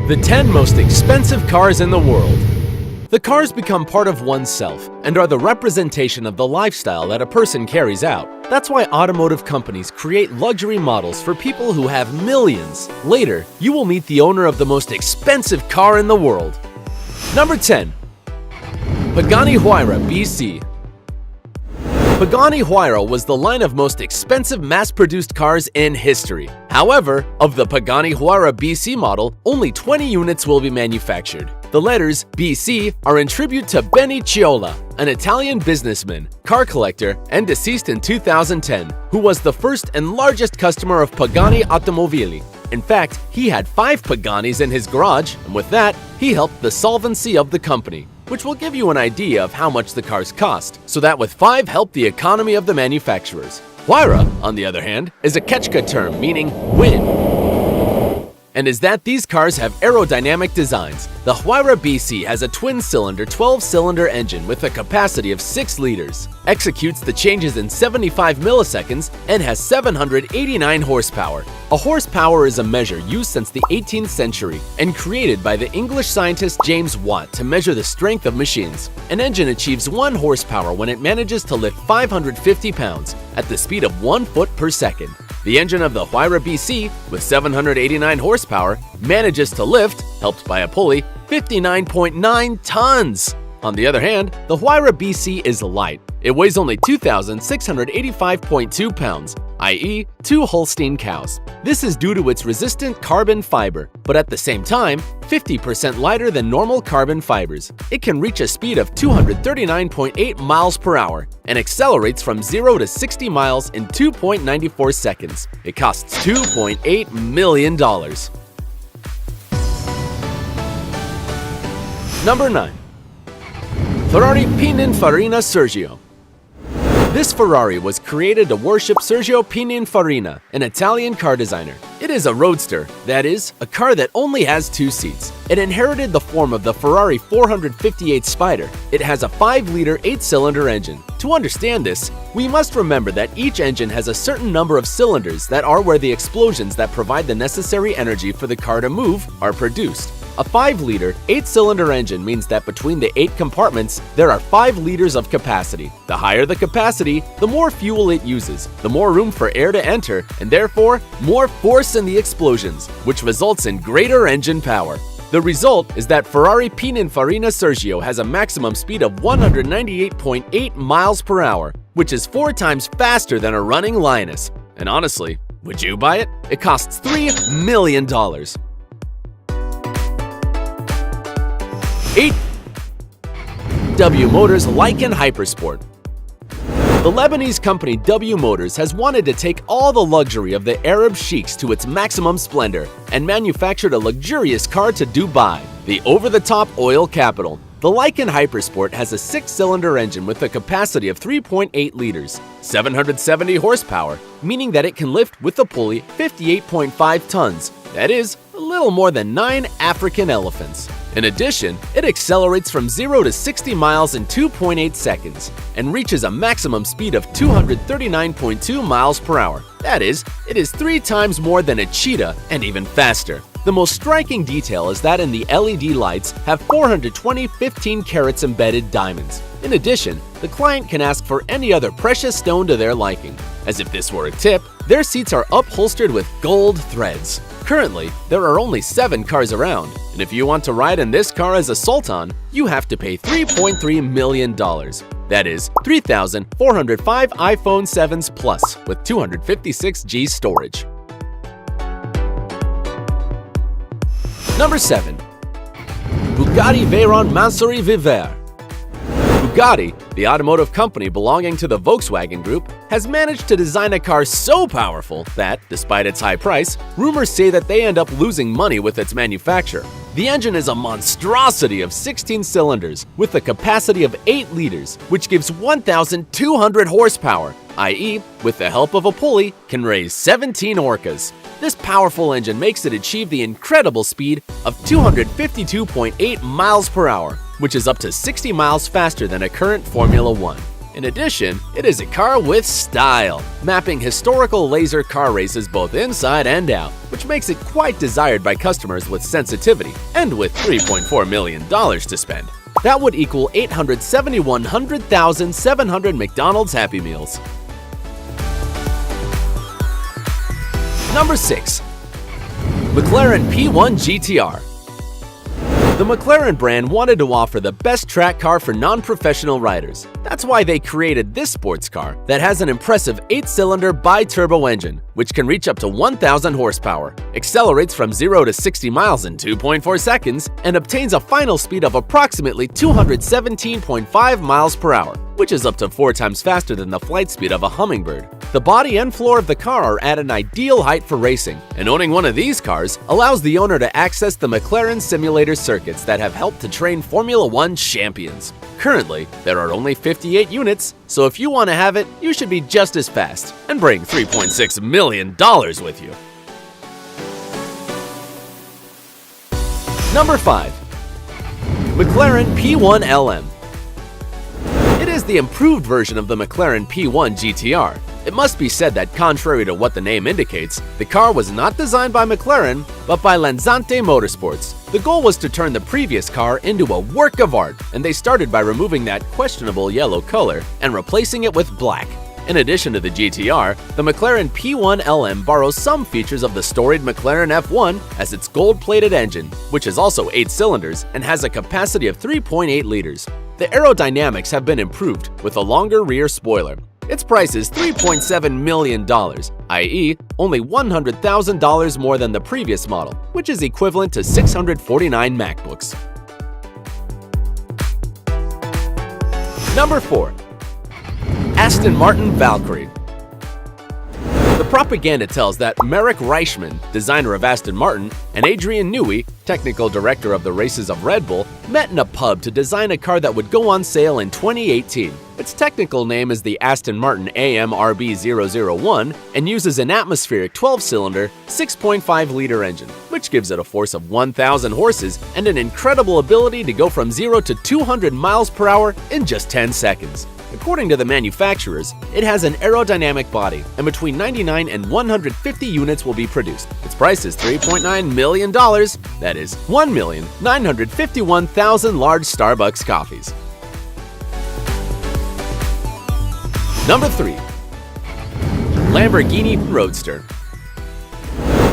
The 10 most expensive cars in the world. The cars become part of oneself and are the representation of the lifestyle that a person carries out. That's why automotive companies create luxury models for people who have millions. Later, you will meet the owner of the most expensive car in the world. Number 10. Pagani Huayra BC. Pagani Huayra was the line of most expensive mass-produced cars in history. However, of the Pagani Huayra BC model, only 20 units will be manufactured. The letters BC are in tribute to Benny Ciola, an Italian businessman, car collector, and deceased in 2010, who was the first and largest customer of Pagani Automobili. In fact, he had 5 Paganis in his garage, and with that, he helped the solvency of the company, which will give you an idea of how much the cars cost, so that with 5 help the economy of the manufacturers. Huayra, on the other hand, is a Quechua term meaning wind, and is that these cars have aerodynamic designs. The Huayra BC has a twin-cylinder 12-cylinder engine with a capacity of 6 liters, executes the changes in 75 milliseconds, and has 789 horsepower. A horsepower is a measure used since the 18th century and created by the English scientist James Watt to measure the strength of machines. An engine achieves 1 horsepower when it manages to lift 550 pounds at the speed of 1 foot per second. The engine of the Huayra BC, with 789 horsepower, manages to lift, helped by a pulley, 59.9 tons. On the other hand, the Huayra BC is light. It weighs only 2,685.2 pounds, i.e. 2 Holstein cows. This is due to its resistant carbon fiber, but at the same time, 50% lighter than normal carbon fibers. It can reach a speed of 239.8 miles per hour and accelerates from 0 to 60 miles in 2.94 seconds. It costs $2.8 million. Number 9. Ferrari Pininfarina Sergio. This Ferrari was created to worship Sergio Pininfarina, an Italian car designer. It is a roadster, that is, a car that only has 2 seats. It inherited the form of the Ferrari 458 Spider. It has a 5-liter 8-cylinder engine. To understand this, we must remember that each engine has a certain number of cylinders that are where the explosions that provide the necessary energy for the car to move are produced. A 5-liter, 8-cylinder engine means that between the 8 compartments, there are 5 liters of capacity. The higher the capacity, the more fuel it uses, the more room for air to enter, and therefore, more force in the explosions, which results in greater engine power. The result is that Ferrari Pininfarina Sergio has a maximum speed of 198.8 miles per hour, which is 4 times faster than a running Lioness. And honestly, would you buy it? It costs $3 million. 8. W Motors Lykan Hypersport. The Lebanese company W Motors has wanted to take all the luxury of the Arab sheiks to its maximum splendor and manufactured a luxurious car to Dubai, the over-the-top oil capital. The Lykan Hypersport has a 6-cylinder engine with a capacity of 3.8 liters, 770 horsepower, meaning that it can lift with a pulley 58.5 tons, that is, a little more than 9 African elephants. In addition, it accelerates from 0 to 60 miles in 2.8 seconds and reaches a maximum speed of 239.2 miles per hour. That is, it is 3 times more than a cheetah and even faster. The most striking detail is that in the LED lights have 420 15 carats embedded diamonds. In addition, the client can ask for any other precious stone to their liking. As if this were a tip, their seats are upholstered with gold threads. Currently, there are only 7 cars around, and if you want to ride in this car as a sultan, you have to pay $3.3 million. That is, 3,405 iPhone 7s Plus with 256G storage. Number 7. Bugatti Veyron Mansouri Vivere. Bugatti, the automotive company belonging to the Volkswagen Group, has managed to design a car so powerful that, despite its high price, rumors say that they end up losing money with its manufacture. The engine is a monstrosity of 16 cylinders with a capacity of 8 liters, which gives 1,200 horsepower, i.e., with the help of a pulley, can raise 17 orcas. This powerful engine makes it achieve the incredible speed of 252.8 miles per hour, which is up to 60 miles faster than a current Formula 1. In addition, it is a car with style, mapping historical laser car races both inside and out, which makes it quite desired by customers with sensitivity and with $3.4 million to spend. That would equal 871,700 McDonald's Happy Meals. Number 6. McLaren P1 GTR. The McLaren brand wanted to offer the best track car for non-professional riders. That's why they created this sports car that has an impressive 8-cylinder bi-turbo engine, which can reach up to 1,000 horsepower, accelerates from 0 to 60 miles in 2.4 seconds, and obtains a final speed of approximately 217.5 miles per hour, which is up to 4 times faster than the flight speed of a hummingbird. The body and floor of the car are at an ideal height for racing, and owning one of these cars allows the owner to access the McLaren simulator circuits that have helped to train Formula One champions. Currently, there are only 58 units, so if you want to have it, you should be just as fast and bring $3.6 million with you. Number 5. McLaren P1 LM. It is the improved version of the McLaren P1 GTR. It must be said that, contrary to what the name indicates, the car was not designed by McLaren, but by Lansante Motorsports. The goal was to turn the previous car into a work of art, and they started by removing that questionable yellow color and replacing it with black. In addition to the GTR, the McLaren P1 LM borrows some features of the storied McLaren F1 as its gold-plated engine, which is also 8 cylinders and has a capacity of 3.8 liters. The aerodynamics have been improved with a longer rear spoiler. Its price is $3.7 million, i.e., only $100,000 more than the previous model, which is equivalent to 649 MacBooks. Number 4. Aston Martin Valkyrie. The propaganda tells that Marek Reichman, designer of Aston Martin, and Adrian Newey, technical director of the races of Red Bull, met in a pub to design a car that would go on sale in 2018. Its technical name is the Aston Martin AMRB001 and uses an atmospheric 12-cylinder, 6.5-liter engine, which gives it a force of 1,000 horses and an incredible ability to go from 0 to 200 miles per hour in just 10 seconds. According to the manufacturers, it has an aerodynamic body, and between 99 and 150 units will be produced. Its price is $3.9 million, that is 1,951,000 large Starbucks coffees. Number 3. Lamborghini Roadster.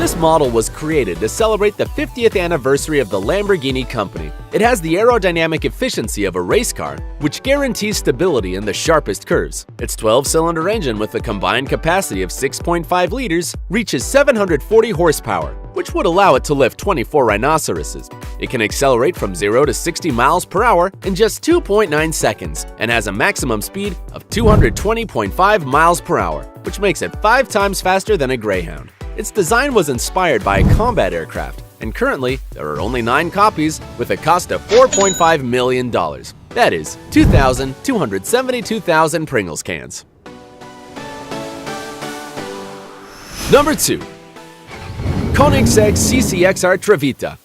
This model was created to celebrate the 50th anniversary of the Lamborghini company. It has the aerodynamic efficiency of a race car, which guarantees stability in the sharpest curves. Its 12-cylinder engine with a combined capacity of 6.5 liters reaches 740 horsepower, which would allow it to lift 24 rhinoceroses. It can accelerate from 0 to 60 miles per hour in just 2.9 seconds and has a maximum speed of 220.5 miles per hour, which makes it 5 times faster than a Greyhound. Its design was inspired by a combat aircraft, and currently there are only 9 copies with a cost of $4.5 million. That is 272,000 Pringles cans. Number 2. Koenigsegg CCXR Trevita.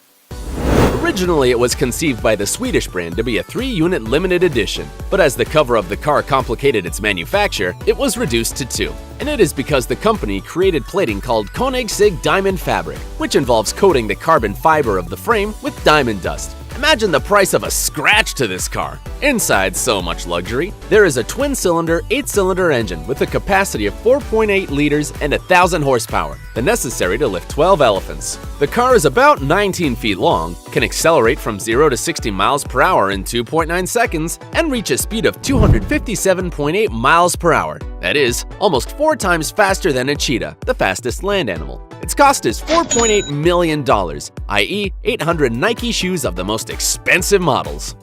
Originally, it was conceived by the Swedish brand to be a 3-unit limited edition, but as the cover of the car complicated its manufacture, it was reduced to 2. And it is because the company created plating called Koenigsegg Diamond Fabric, which involves coating the carbon fiber of the frame with diamond dust. Imagine the price of a scratch to this car. Inside so much luxury, there is a twin-cylinder, 8-cylinder engine with a capacity of 4.8 liters and 1,000 horsepower, the necessary to lift 12 elephants. The car is about 19 feet long, can accelerate from 0 to 60 miles per hour in 2.9 seconds, and reach a speed of 257.8 miles per hour. That is, almost 4 times faster than a cheetah, the fastest land animal. Its cost is $4.8 million, i.e., 800 Nike shoes of the most expensive models.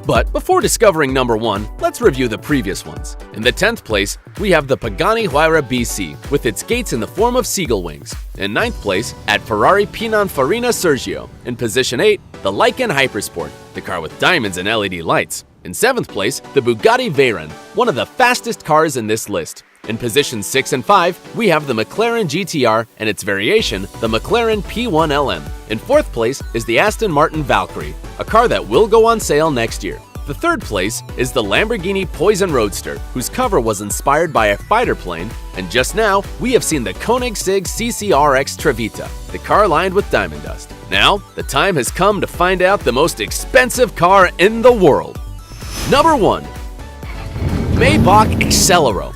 But before discovering number 1, let's review the previous ones. In the 10th place, we have the Pagani Huayra BC, with its gates in the form of seagull wings. In 9th place, at Ferrari Pininfarina Sergio. In position 8, the Lykan Hypersport, the car with diamonds and LED lights. In 7th place, the Bugatti Veyron, one of the fastest cars in this list. In positions 6 and 5, we have the McLaren GTR and its variation, the McLaren P1LM. In 4th place is the Aston Martin Valkyrie, a car that will go on sale next year. The 3rd place is the Lamborghini Poison Roadster, whose cover was inspired by a fighter plane, and just now, we have seen the Koenigsegg CCRX Trevita, the car lined with diamond dust. Now, the time has come to find out the most expensive car in the world. Number 1. Mayback Exelero.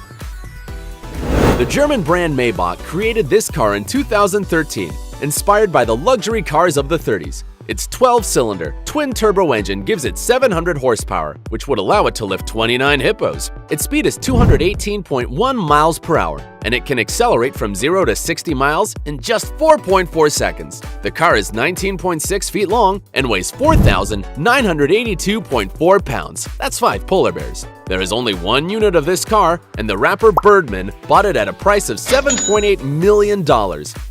The German brand Maybach created this car in 2013, inspired by the luxury cars of the 30s. Its 12-cylinder, twin-turbo engine gives it 700 horsepower, which would allow it to lift 29 hippos. Its speed is 218.1 miles per hour, and it can accelerate from 0 to 60 miles in just 4.4 seconds. The car is 19.6 feet long and weighs 4,982.4 pounds. That's 5 polar bears. There is only one unit of this car, and the rapper Birdman bought it at a price of $7.8 million,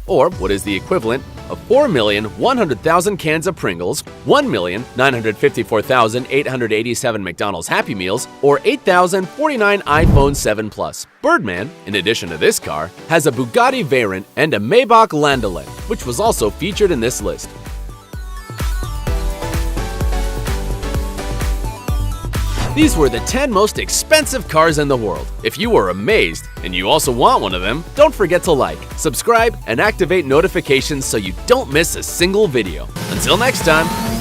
or what is the equivalent of 4,100,000 cans of Pringles, 1,954,887 McDonald's Happy Meals, or 8,049 iPhone 7 Plus. Birdman, in addition to this car, has a Bugatti Veyron and a Maybach Landaulet, which was also featured in this list. These were the 10 most expensive cars in the world. If you were amazed and you also want one of them, don't forget to like, subscribe, and activate notifications so you don't miss a single video. Until next time.